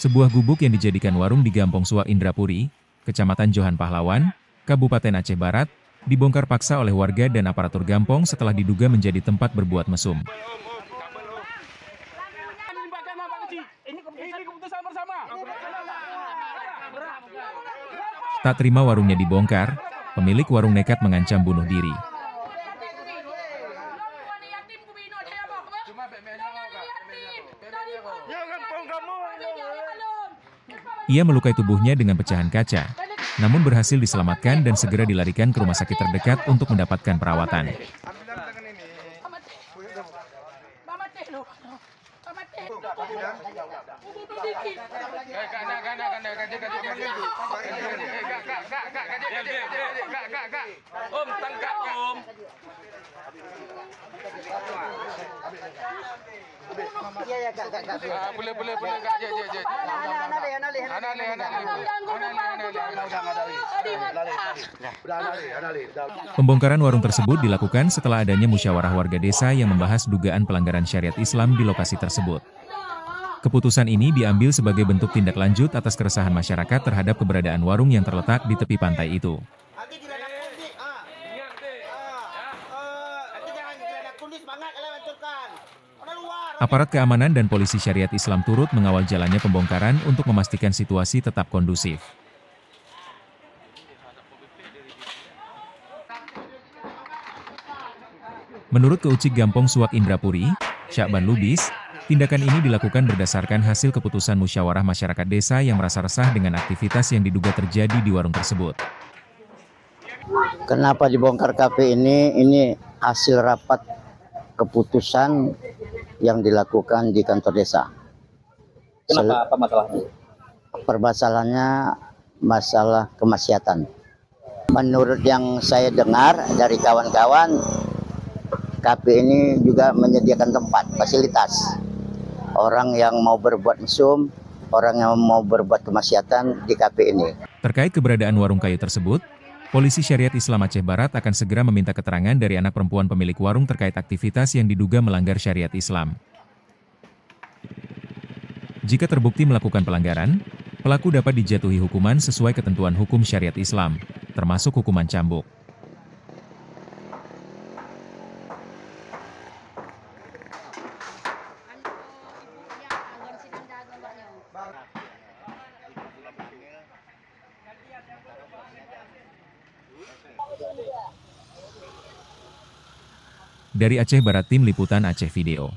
Sebuah gubuk yang dijadikan warung di Gampong Suak Indrapuri, Kecamatan Johan Pahlawan, Kabupaten Aceh Barat, dibongkar paksa oleh warga dan aparatur Gampong setelah diduga menjadi tempat berbuat mesum. Tak terima warungnya dibongkar, pemilik warung nekat mengancam bunuh diri. Ia melukai tubuhnya dengan pecahan kaca, namun berhasil diselamatkan dan segera dilarikan ke rumah sakit terdekat untuk mendapatkan perawatan. Om, tangkap Om. Iya Kak. Boleh Kak. Pembongkaran warung tersebut dilakukan setelah adanya musyawarah warga desa yang membahas dugaan pelanggaran syariat Islam di lokasi tersebut. Keputusan ini diambil sebagai bentuk tindak lanjut atas keresahan masyarakat terhadap keberadaan warung yang terletak di tepi pantai itu. Aparat keamanan dan polisi syariat Islam turut mengawal jalannya pembongkaran untuk memastikan situasi tetap kondusif. Menurut Keucik Gampong Suak Indrapuri, Syakban Lubis, tindakan ini dilakukan berdasarkan hasil keputusan musyawarah masyarakat desa yang merasa resah dengan aktivitas yang diduga terjadi di warung tersebut. Kenapa dibongkar kafe ini? Ini hasil rapat keputusan yang dilakukan di kantor desa. Kenapa? Apa masalahnya? Permasalahannya masalah kemaksiatan. Menurut yang saya dengar dari kawan-kawan, kafe ini juga menyediakan tempat, fasilitas. Orang yang mau berbuat mesum, orang yang mau berbuat kemaksiatan di kafe ini. Terkait keberadaan warung kayu tersebut, Polisi Syariat Islam Aceh Barat akan segera meminta keterangan dari anak perempuan pemilik warung terkait aktivitas yang diduga melanggar syariat Islam. Jika terbukti melakukan pelanggaran, pelaku dapat dijatuhi hukuman sesuai ketentuan hukum syariat Islam, termasuk hukuman cambuk. Dari Aceh Barat, Tim Liputan Aceh Video.